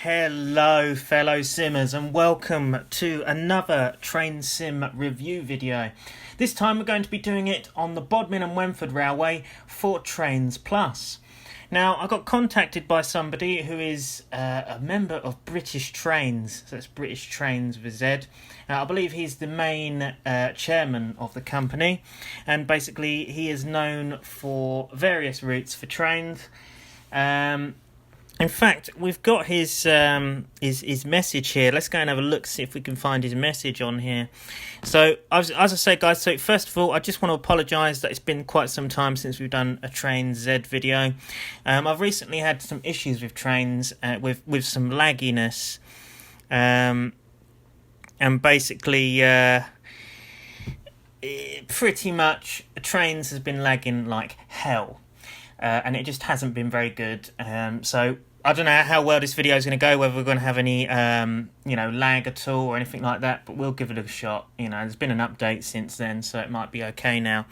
Hello fellow simmers and welcome to another Trainz sim review video. This time we're going to be doing it on the Bodmin and Wenford Railway for Trainz Plus. Now I got contacted by somebody who is a member of British Trainz, so it's British Trainz with a Z. I believe he's the main chairman of the company, and basically he is known for various routes for Trainz. In fact, we've got his message here. Let's go and have a look, see if we can find his message on here. So, as I say, guys, so first of all, I just want to apologise that it's been quite some time since we've done a Trainz Z video. I've recently had some issues with Trainz, with some lagginess. And basically, pretty much, Trainz has been lagging like hell. And it just hasn't been very good. So I don't know how well this video is going to go, whether we're going to have any, lag at all or anything like that, but we'll give it a shot. There's been an update since then, so it might be okay now.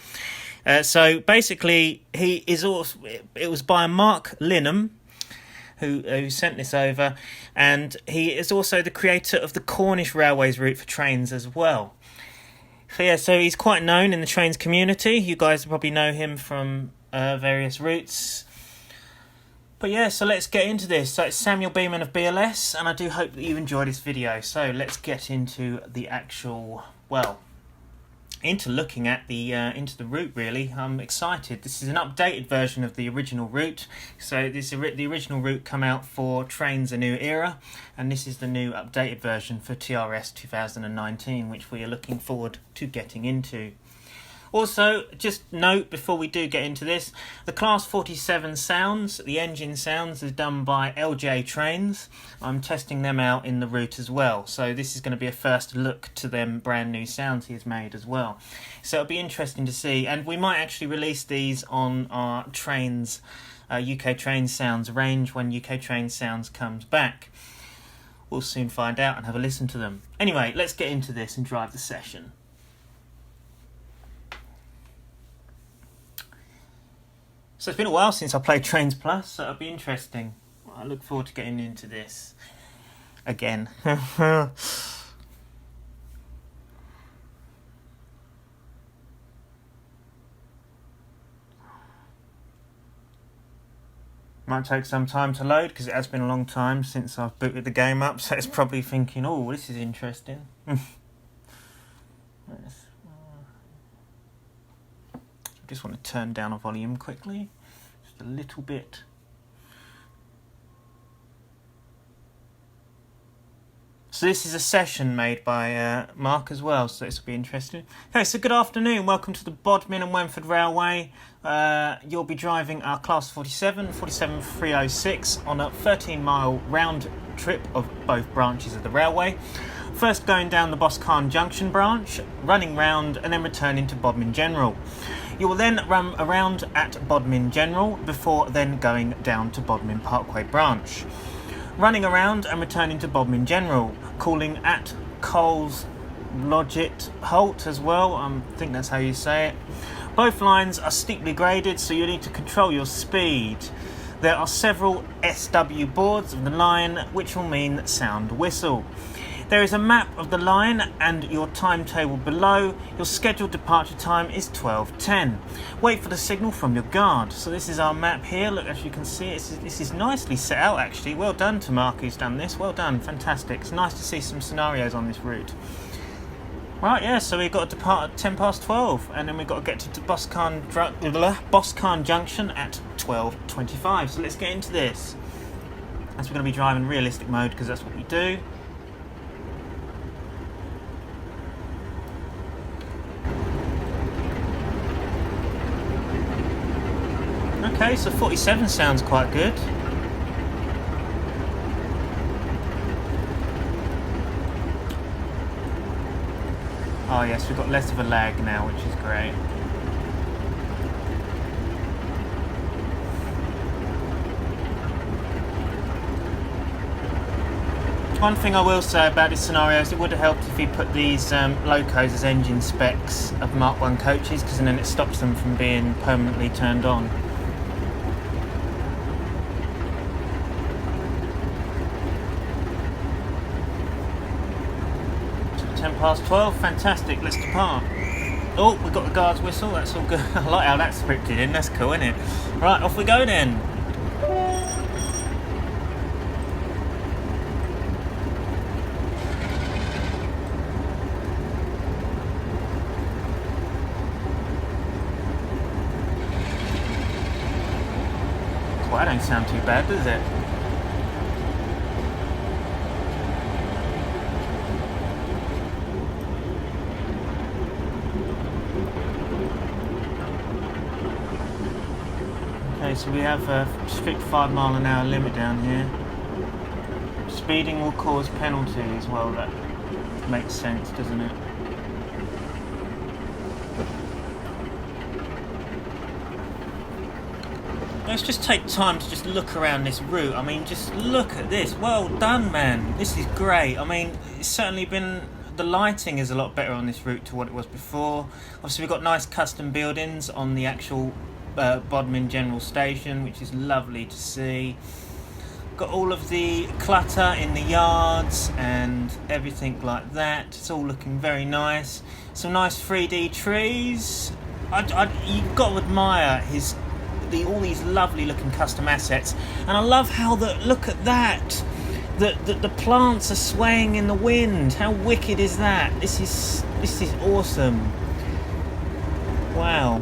So basically, it was by Mark Linham, who sent this over, and he is also the creator of the Cornish Railways route for Trainz as well. So yeah, so he's quite known in the Trainz community. You guys probably know him from various routes. But yeah, so let's get into this. So it's Samuel Beeman of BLS, and I do hope that you enjoyed this video. So let's get into the actual, into looking at the into the route really. I'm excited. This is an updated version of the original route. So the original route come out for Trainz A New Era, and this is the new updated version for TRS 2019, which we are looking forward to getting into. Also, just note before we do get into this, the Class 47 sounds, the engine sounds, is done by LJ Trainz. I'm testing them out in the route as well. So this is going to be a first look to them brand new sounds he has made as well. So it'll be interesting to see. And we might actually release these on our Trainz, UK Trainz Sounds range when UK Trainz Sounds comes back. We'll soon find out and have a listen to them. Anyway, let's get into this and drive the session. So it's been a while since I played Trainz Plus, so it'll be interesting. I look forward to getting into this again. Might take some time to load because it has been a long time since I've booted the game up, so it's probably thinking, oh, this is interesting. Just want to turn down a volume quickly, just a little bit. So this is a session made by Mark as well, so this will be interesting. Okay, so good afternoon, welcome to the Bodmin and Wenford Railway. You'll be driving our Class 47, 47306 on a 13-mile round trip of both branches of the railway. First going down the Boscarn Junction branch, running round and then returning to Bodmin General. You will then run around at Bodmin General before then going down to Bodmin Parkway branch. Running around and returning to Bodmin General, calling at Coles Lodgett Halt as well, I think that's how you say it. Both lines are steeply graded, so you need to control your speed. There are several SW boards of the line, which will mean sound whistle. There is a map of the line and your timetable below. Your scheduled departure time is 12:10. Wait for the signal from your guard. So this is our map here. Look, as you can see, this is nicely set out actually. Well done to Mark who's done this. Well done, fantastic. It's nice to see some scenarios on this route. Right, yeah, so we've got to depart at 12:10, and then we've got to get to Boscarn Junction at 12:25. So let's get into this. As we're going to be driving realistic mode because that's what we do. Okay, so 47 sounds quite good. Oh yes, we've got less of a lag now, which is great. One thing I will say about this scenario is it would have helped if he put these locos as engine specs of Mark 1 coaches, because then it stops them from being permanently turned on. 12, fantastic, let's depart. Oh, we've got the guard's whistle, that's all good. I like how that's scripted in, that's cool, isn't it? Right, off we go then. Well, that don't sound too bad, does it? Okay, so we have a strict 5 mile an hour limit down here. Speeding will cause penalty as well, that makes sense, doesn't it? Let's just take time to just look around this route. I mean, just look at this. Well done, man. This is great. I mean, it's certainly been... The lighting is a lot better on this route to what it was before. Obviously, we've got nice custom buildings on the actual Bodmin General Station, which is lovely to see. Got all of the clutter in the yards and everything like that. It's all looking very nice. Some nice 3D trees. You've got to admire all these lovely looking custom assets, and I love how look at that. The plants are swaying in the wind. How wicked is that? This is awesome. Wow.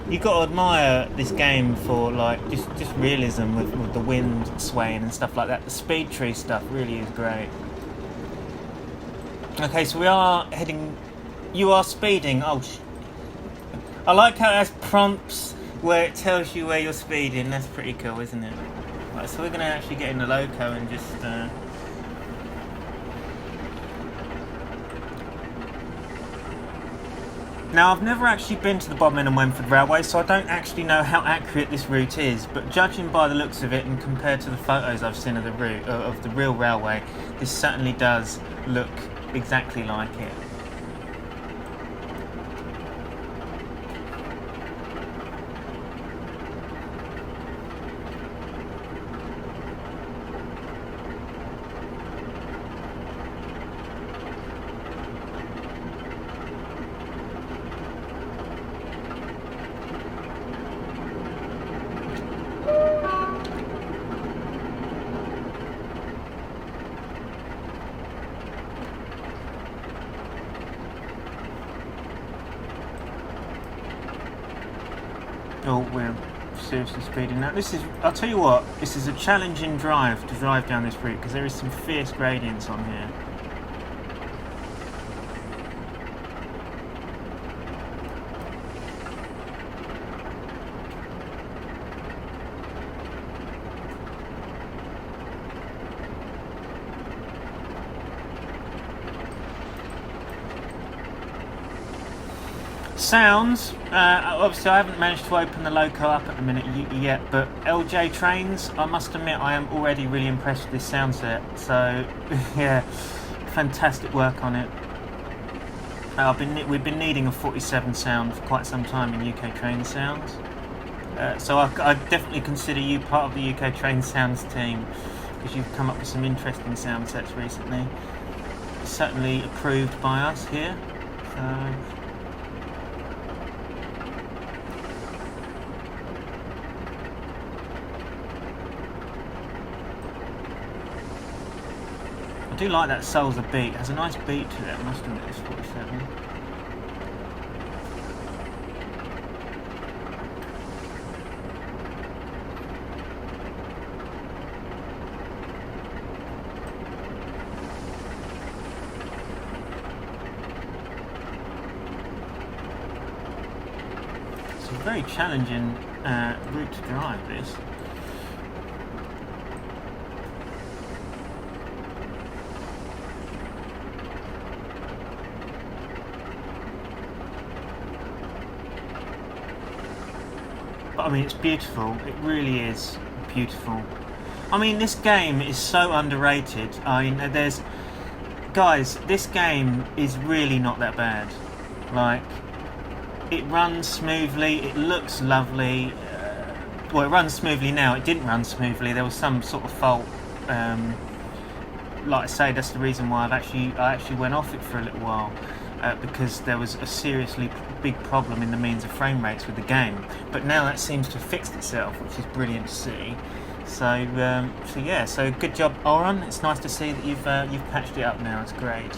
You've got to admire this game for like just realism with the wind swaying and stuff like that. The speed tree stuff really is great. Okay, so we are heading... You are speeding. Oh, I like how it has prompts where it tells you where you're speeding. That's pretty cool, isn't it? Right, so we're going to actually get in the loco and just... Now, I've never actually been to the Bodmin and Wenford Railway, so I don't actually know how accurate this route is, but judging by the looks of it and compared to the photos I've seen of the route, of the real railway, this certainly does look exactly like it. Oh, we're seriously speeding now. I'll tell you what, this is a challenging drive to drive down this route because there is some fierce gradients on here. Sounds, obviously I haven't managed to open the loco up at the minute yet, but LJ Trainz, I must admit I am already really impressed with this sound set, so yeah, fantastic work on it. We've been needing a 47 sound for quite some time in UK Trainz sounds, so I definitely consider you part of the UK Trainz sounds team, because you've come up with some interesting sound sets recently, certainly approved by us here, so... I do like that Soul's a beat. It has a nice beat to it, I must admit, this 47. It's a very challenging route to drive, this. I mean, it's beautiful. It really is beautiful. I mean, this game is so underrated. I mean, guys, this game is really not that bad. Like, it runs smoothly. It looks lovely. Well, it runs smoothly now. It didn't run smoothly. There was some sort of fault like I say, that's the reason why I actually went off it for a little while, because there was a seriously big problem in the means of frame rates with the game. But now that seems to have fixed itself, which is brilliant to see. So yeah, so good job, Oron. It's nice to see that you've patched it up now. It's great.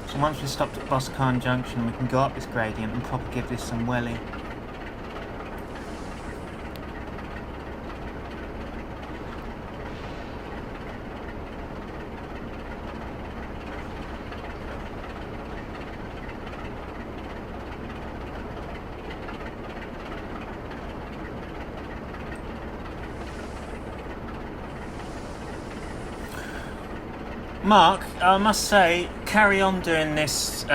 So once we've stopped at Boscarn Junction, we can go up this gradient and probably give this some welly. Mark, I must say, carry on doing this,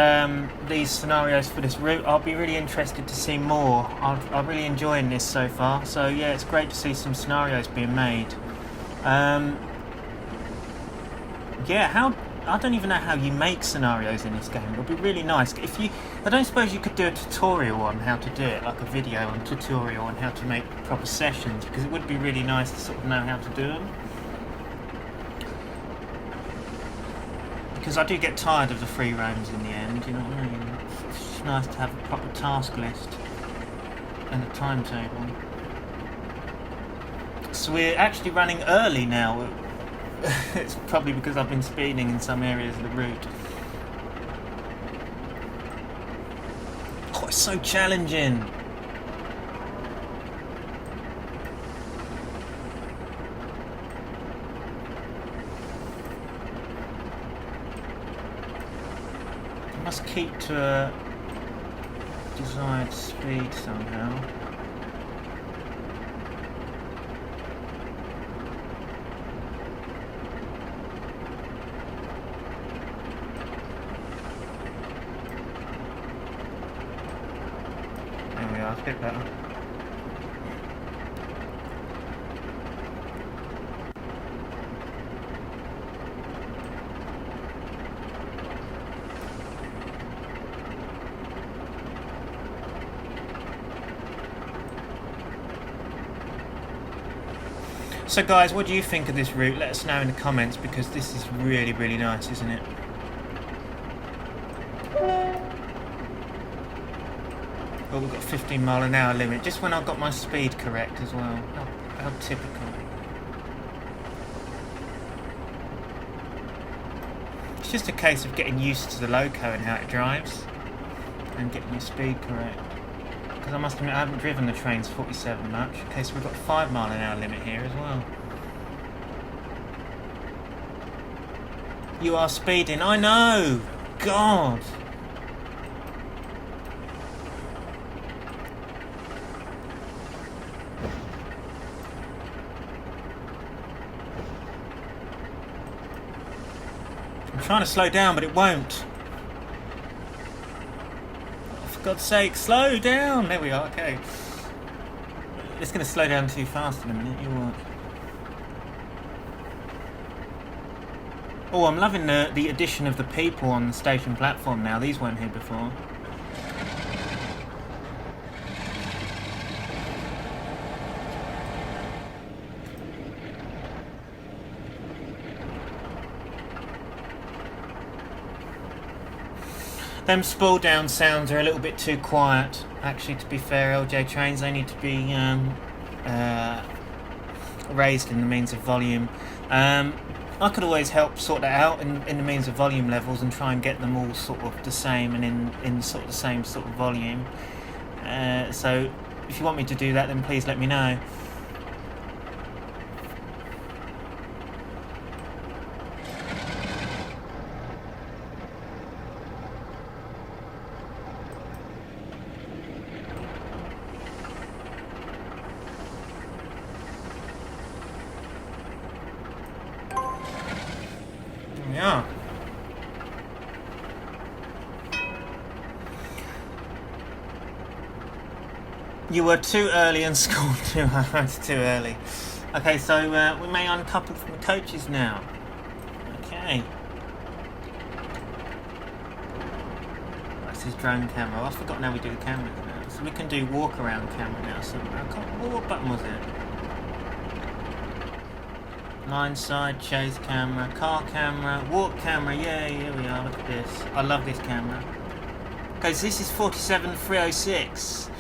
these scenarios for this route. I'll be really interested to see more. I'm really enjoying this so far. So yeah, it's great to see some scenarios being made. Yeah, I don't even know how you make scenarios in this game. It would be really nice if you. I don't suppose you could do a tutorial on how to do it, like a video on tutorial on how to make proper sessions, because it would be really nice to sort of know how to do them. Because I do get tired of the free roams in the end, you know what I mean? It's just nice to have a proper task list and a timetable. So we're actually running early now. It's probably because I've been speeding in some areas of the route. Oh, it's so challenging. Must keep to a desired speed somehow. There we are, it's a bit better. So guys, what do you think of this route? Let us know in the comments, because this is really, really nice, isn't it? Well, we've got 15 mile an hour limit, just when I got my speed correct as well. How typical. It's just a case of getting used to the loco and how it drives, and getting your speed correct. Because I must admit, I haven't driven the Trainz 47 much. Okay, so we've got 5 mile an hour limit here as well. You are speeding, I know! God! I'm trying to slow down, but it won't. For God's sake, slow down! There we are, okay. It's going to slow down too fast in a minute, you watch. Oh, I'm loving the addition of the people on the station platform now. These weren't here before. Them spool down sounds are a little bit too quiet. Actually, to be fair, LJ Trainz, they need to be raised in the means of volume. I could always help sort that out in the means of volume levels and try and get them all sort of the same and in sort of the same sort of volume. So if you want me to do that, then please let me know. Yeah. You were too early and scored too high. It's too early. Okay, so we may uncouple from the coaches now. Okay. is drone camera. I've forgotten how we do the cameras now. So we can do walk around camera now. So I can't, what button was it? Line side, chase camera, car camera, walk camera. Yay, here we are. Look at this. I love this camera. Okay, so this is 47306,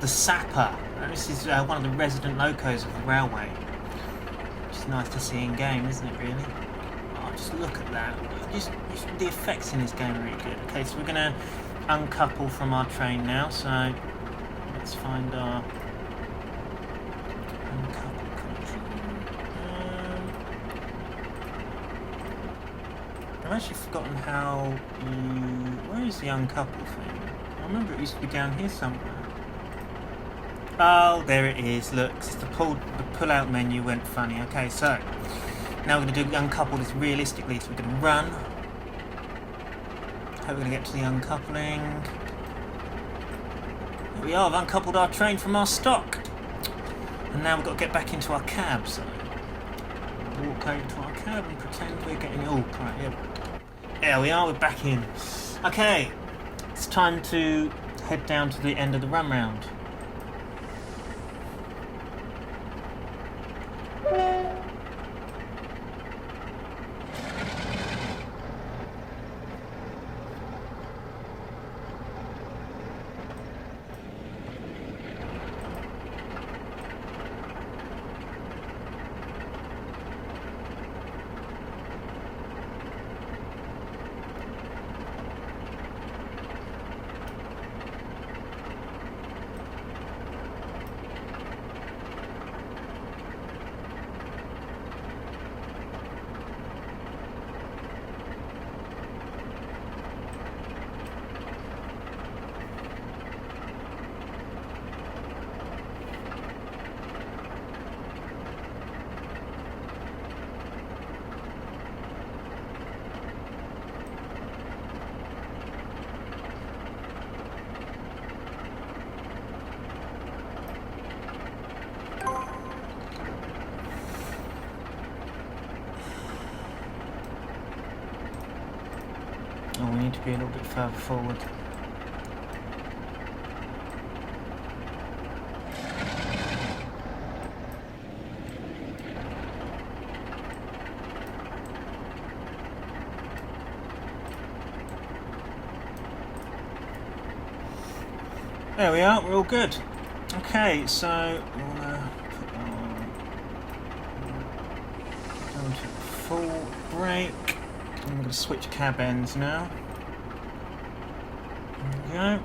the Sapper. This is one of the resident locos of the railway. Which is nice to see in game, isn't it? Really. Oh, just look at that. Just the effects in this game are really good. Okay, so we're gonna uncouple from our train now. So let's find our uncouple control. I've actually forgotten how you... Where is the uncouple thing? I remember it used to be down here somewhere. Oh, there it is. Look, it's the pull-out menu went funny. Okay, so now we're going to uncouple this realistically. So we're going to run. Hope we're going to get to the uncoupling. There we are. I've uncoupled our train from our stock. And now we've got to get back into our cab. So walk over to our cab and pretend we're getting... Oh, right, yeah. There we are. We're back in. Okay, it's time to head down to the end of the run round. Oh, we need to be a little bit further forward. There we are, we're all good. Okay, so we're gonna put on down to full brake. I'm going to switch cab ends now. There we go.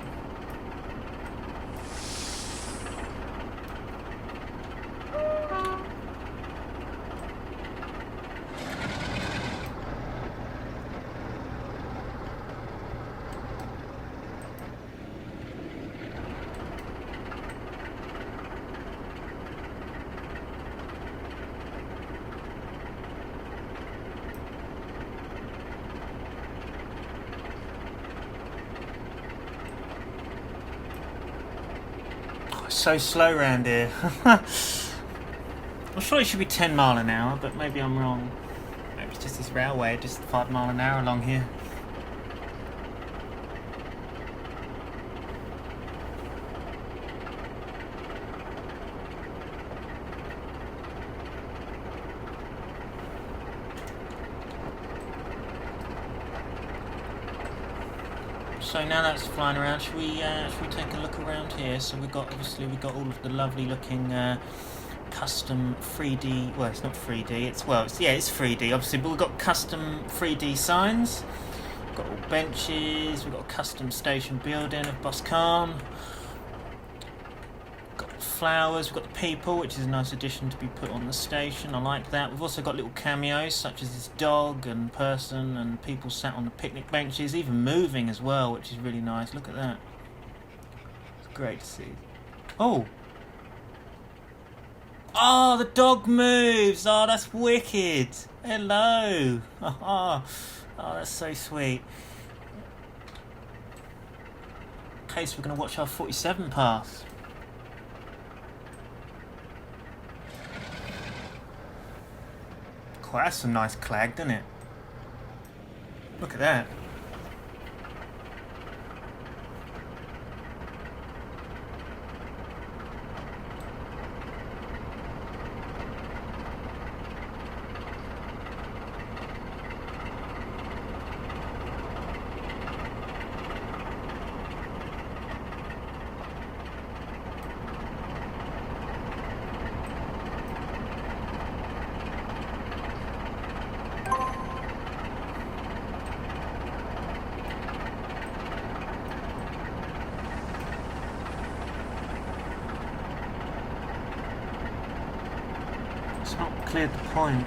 So slow around here. I'm sure it should be 10 mile an hour, but maybe I'm wrong. Maybe it's just this railway, just 5 mile an hour along here. So now that's flying around, should we take a look around here? So we've got all of the lovely looking custom 3D. Well, it's not 3D. It's 3D obviously, but we've got custom 3D signs. We've got all benches. We've got a custom station building of Boscan. Got flowers. We've got the people, which is a nice addition to be put on the station. I like that. We've also got little cameos such as this dog and person and people sat on the picnic benches, even moving as well, which is really nice. Look at that. It's great to see. Oh, the dog moves. Oh, that's wicked. Hello. Oh, that's so sweet. Okay, so we're going to watch our 47 pass. Quite, that's some nice clag, doesn't it? Look at that. cleared the point.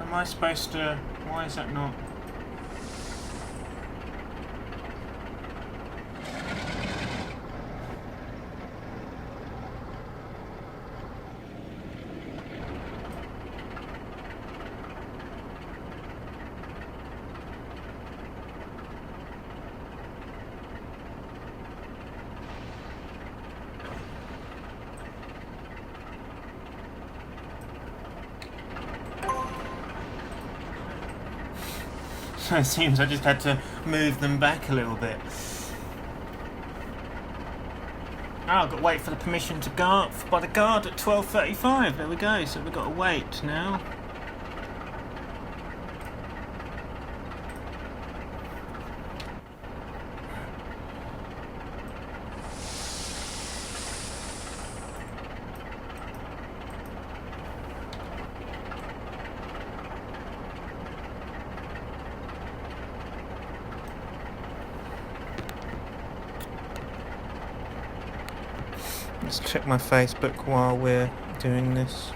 Am I supposed to... Why is that not... So it seems I just had to move them back a little bit. Oh, I've got to wait for the permission to go up by the guard at 12:35. There we go. So we've got to wait now. Let's check my Facebook while we're doing this.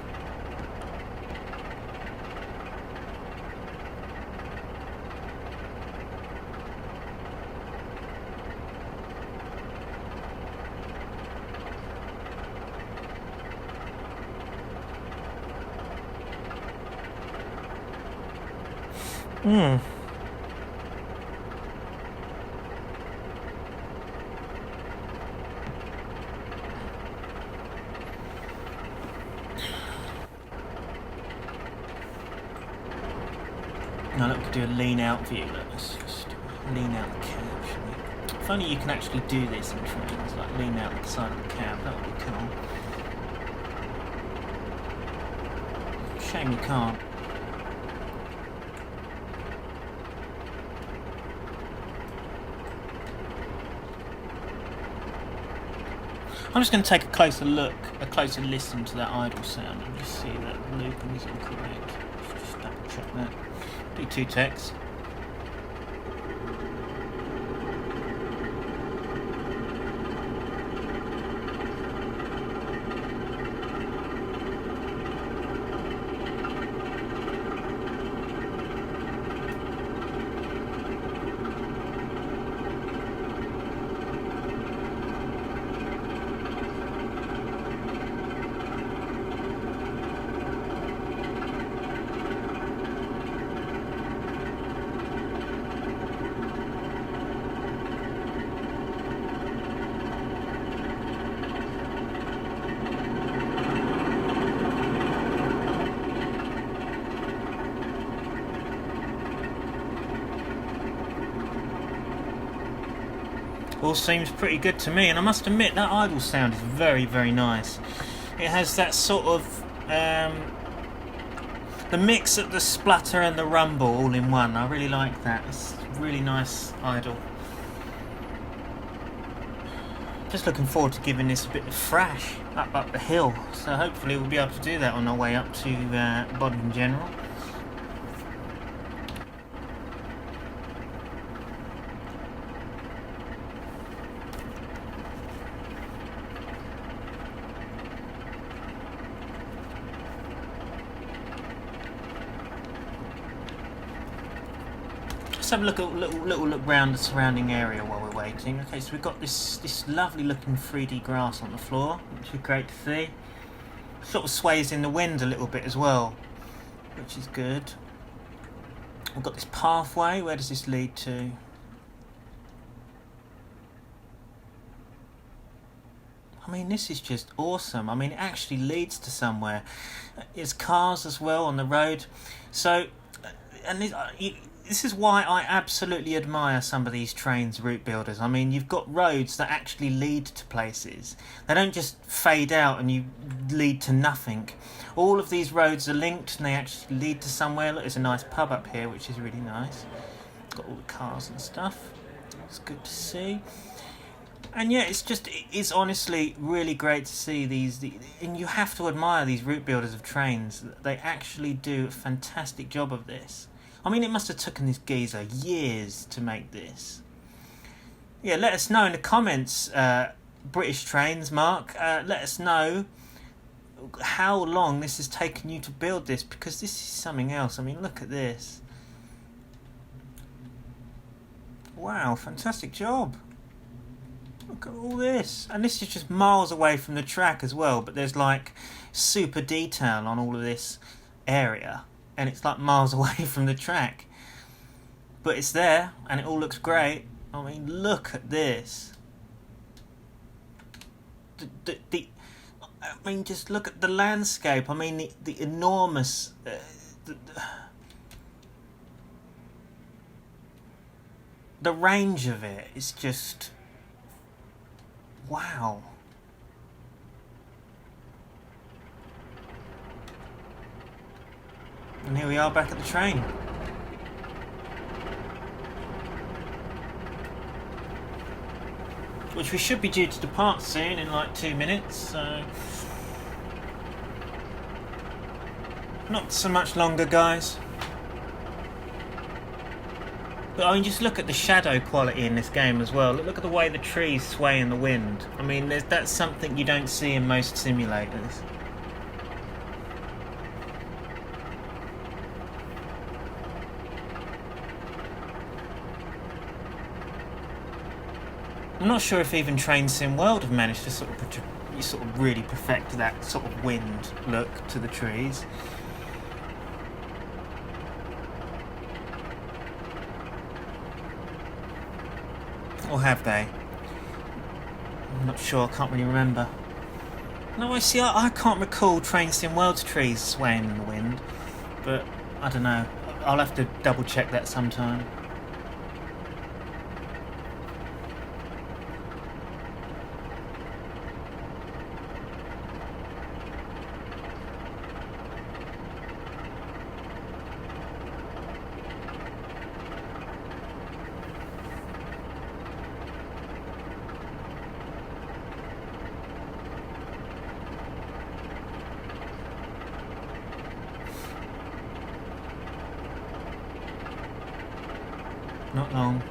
Now look, we could do a lean out view. Let's just lean out the cab, shall we? If only you can actually do this in Trainz, like lean out the side of the cab, that would be cool. Shame you can't. I'm just going to take a closer look, a closer listen to that idle sound and just see that the looping is all correct. Let's just double check that. Do 2 techs. idle seems pretty good to me, and I must admit that idle sound is very, very nice. It has that sort of the mix of the splutter and the rumble all in one. I really like that. It's really nice idle. Just looking forward to giving this a bit of thrash up the hill. So hopefully we'll be able to do that on our way up to Bodmin General. Have a little look around the surrounding area while we're waiting. Okay, so we've got this lovely looking 3D grass on the floor, which is great to see. Sort of sways in the wind a little bit as well, which is good. We've got this pathway. Where does this lead to? I mean, this is just awesome. I mean, it actually leads to somewhere. There's cars as well on the road. So, and this is why I absolutely admire some of these Trainz route builders. I mean, you've got roads that actually lead to places. They don't just fade out and you lead to nothing. All of these roads are linked and they actually lead to somewhere. Look, there's a nice pub up here, which is really nice. Got all the cars and stuff. It's good to see. And yeah, it's honestly really great to see these, and you have to admire these route builders of Trainz. They actually do a fantastic job of this. I mean, it must have taken this geezer years to make this. Yeah, let us know in the comments, British Trainz, Mark. Let us know how long this has taken you to build this, because this is something else. I mean, look at this. Wow, fantastic job. Look at all this. And this is just miles away from the track as well, but there's like super detail on all of this area. And it's like miles away from the track, but it's there and it all looks great. I mean, look at this. I mean, just look at the landscape. I mean, the enormous the range of it is just wow. And here we are back at the train. Which we should be due to depart soon in like 2 minutes, so not so much longer, guys. But I mean, just look at the shadow quality in this game as well. Look at the way the trees sway in the wind. I mean, that's something you don't see in most simulators. I'm not sure if even Trainz Sim World have managed to sort of really perfect that sort of wind look to the trees. Or have they? I'm not sure, I can't really remember. No, I can't recall Trainz Sim World's trees swaying in the wind, but I don't know. I'll have to double check that sometime. Not long.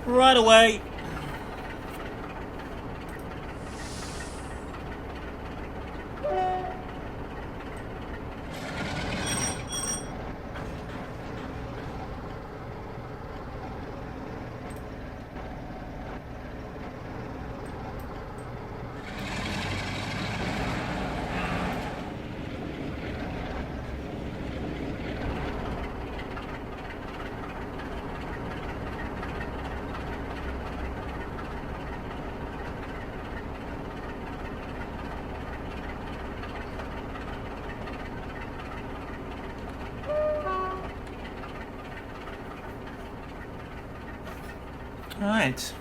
Right away. Right.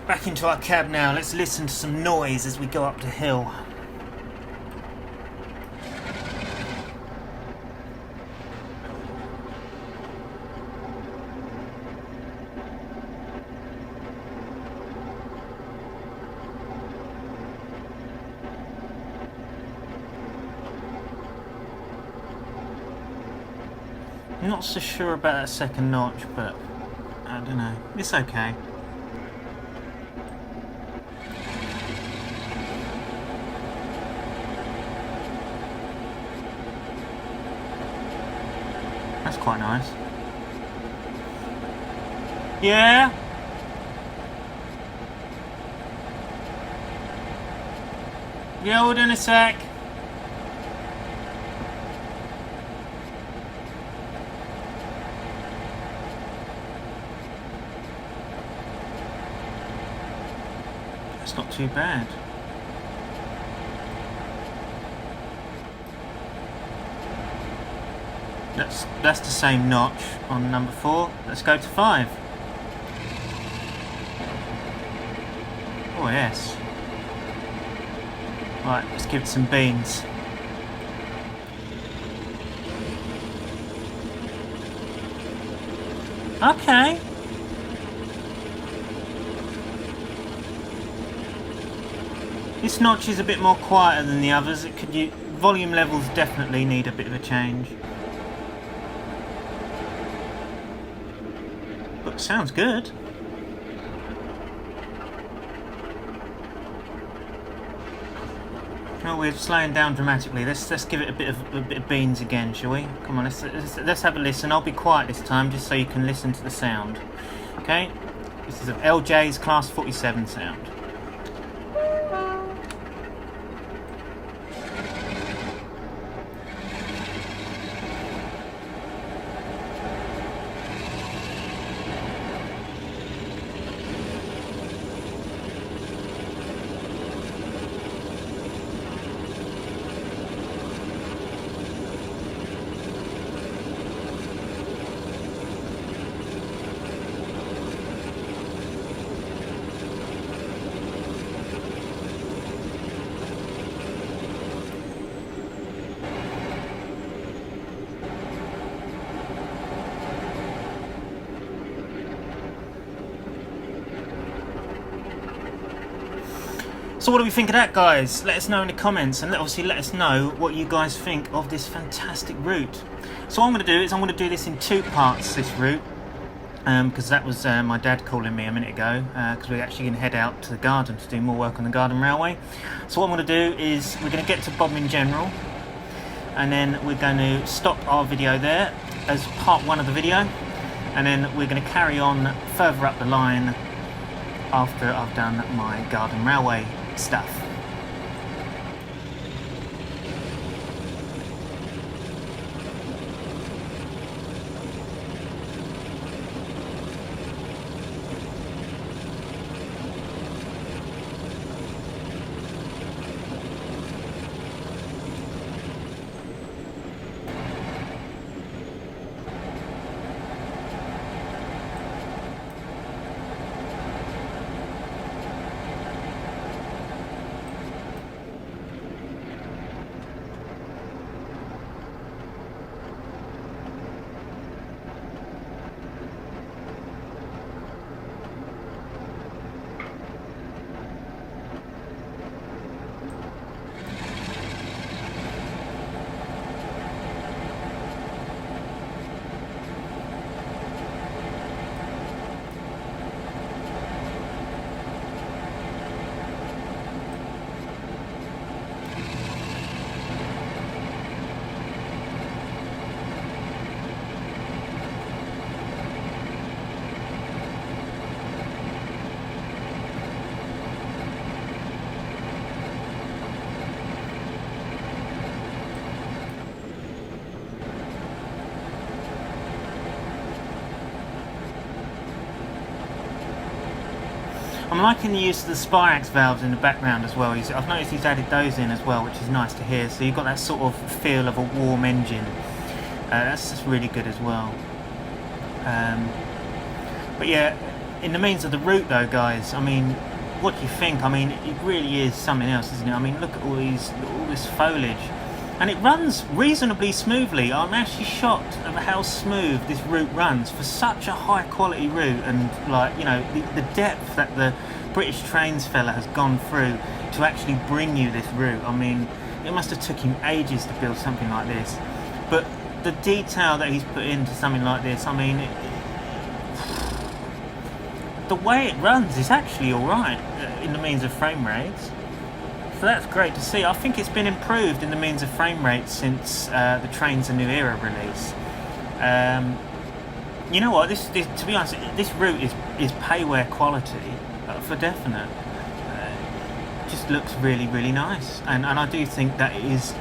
Back into our cab now. Let's listen to some noise as we go up the hill. I'm not so sure about that second notch, but I don't know. It's okay. That's quite nice. Yeah? Yeah, hold on a sec. That's not too bad. That's the same notch on number 4. Let's go to 5. Oh yes. Right, let's give it some beans. Okay. This notch is a bit more quieter than the others. Volume levels definitely need a bit of a change. But sounds good. Oh, we're slowing down dramatically. Let's give it a bit of beans again, shall we? Come on, let's have a listen. I'll be quiet this time, just so you can listen to the sound. Okay, this is LJ's Class 47 sound. So what do we think of that, guys? Let us know in the comments, and obviously let us know what you guys think of this fantastic route. So what I'm going to do is I'm going to do this in 2 parts, this route, because that was my dad calling me a minute ago, because we're actually going to head out to the garden to do more work on the garden railway. So what I'm going to do is we're going to get to Bodmin General, and then we're going to stop our video there as part 1 of the video, and then we're going to carry on further up the line after I've done my garden railway stuff. I'm liking the use of the Spirax valves in the background as well. I've noticed he's added those in as well, which is nice to hear. So you've got that sort of feel of a warm engine. That's just really good as well. But yeah, in the means of the route though, guys, I mean, what do you think? I mean, it really is something else, isn't it? I mean, look at all this foliage. And it runs reasonably smoothly. I'm actually shocked at how smooth this route runs for such a high quality route, and like, you know, the depth that the British Trainz fella has gone through to actually bring you this route. I mean, it must have took him ages to build something like this. But the detail that he's put into something like this, I mean, the way it runs is actually alright in the means of frame rates. So that's great to see. I think it's been improved in the means of frame rate since the Trainz A New Era release. You know what? This to be honest, this route is payware quality for definite. Just looks really, really nice, and I do think that it is.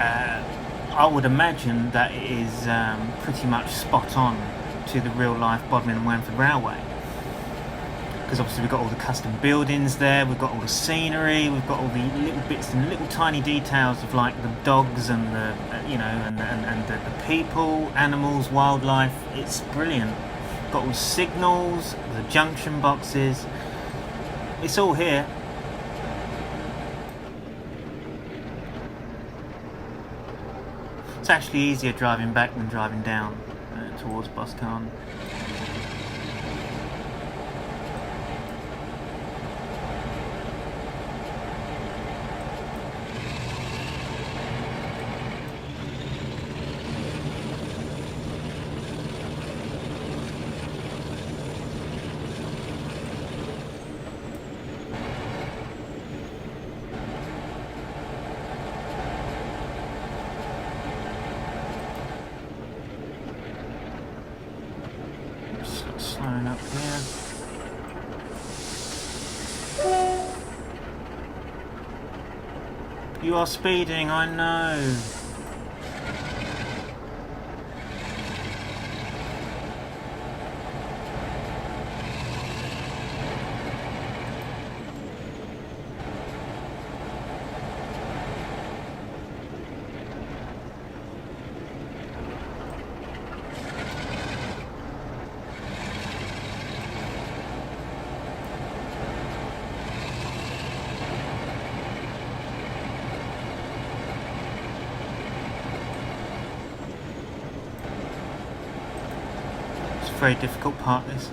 I would imagine that it is pretty much spot on to the real life Bodmin Wenford Railway. Because obviously we've got all the custom buildings there, we've got all the scenery, we've got all the little bits and little tiny details of like the dogs and the and the people, animals, wildlife. It's brilliant. Got all the signals, the junction boxes. It's all here. It's actually easier driving back than driving down towards Boscan. Slowing up here. You are speeding, I know. Very difficult part, this.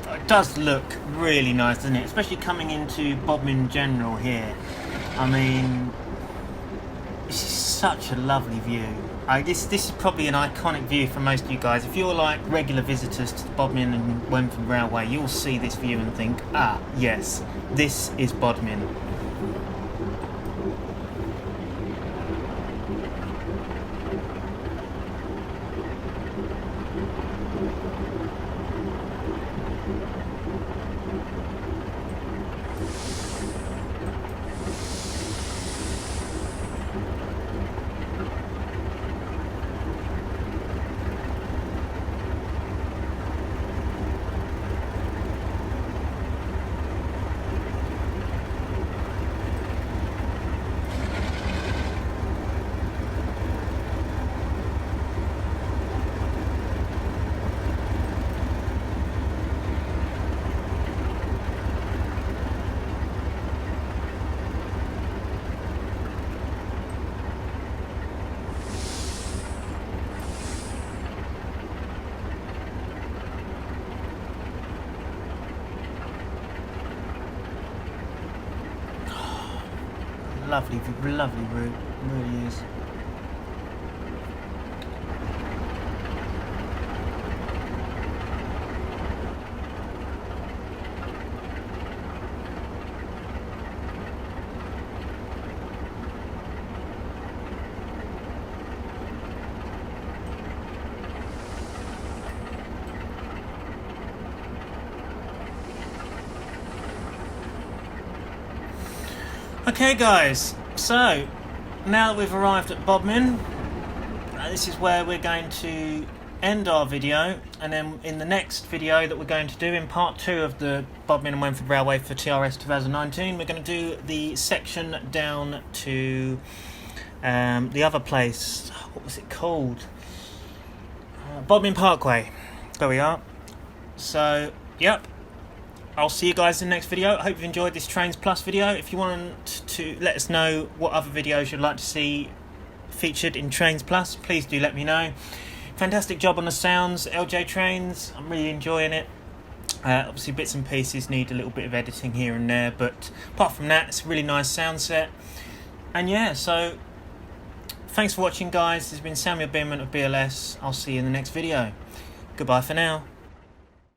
It does look really nice, doesn't it? Especially coming into Bodmin General here. I mean, this is such a lovely view. This is probably an iconic view for most of you guys. If you're like regular visitors to the Bodmin and Wenford Railway, you'll see this view and think, ah, yes, this is Bodmin. lovely route, it really is. Okay guys, so now that we've arrived at Bodmin, this is where we're going to end our video, and then in the next video that we're going to do in part 2 of the Bodmin and Wenford Railway for TRS 2019, we're going to do the section down to the other place. What was it called? Bodmin Parkway. There we are. So, yep. I'll see you guys in the next video. I hope you enjoyed this Trainz Plus video. If you want to let us know what other videos you'd like to see featured in Trainz Plus, please do let me know. Fantastic job on the sounds, LJ Trainz. I'm really enjoying it. Obviously bits and pieces need a little bit of editing here and there, but apart from that, it's a really nice sound set. And yeah, so thanks for watching guys. This has been Samuel Binman of BLS. I'll see you in the next video. Goodbye for now.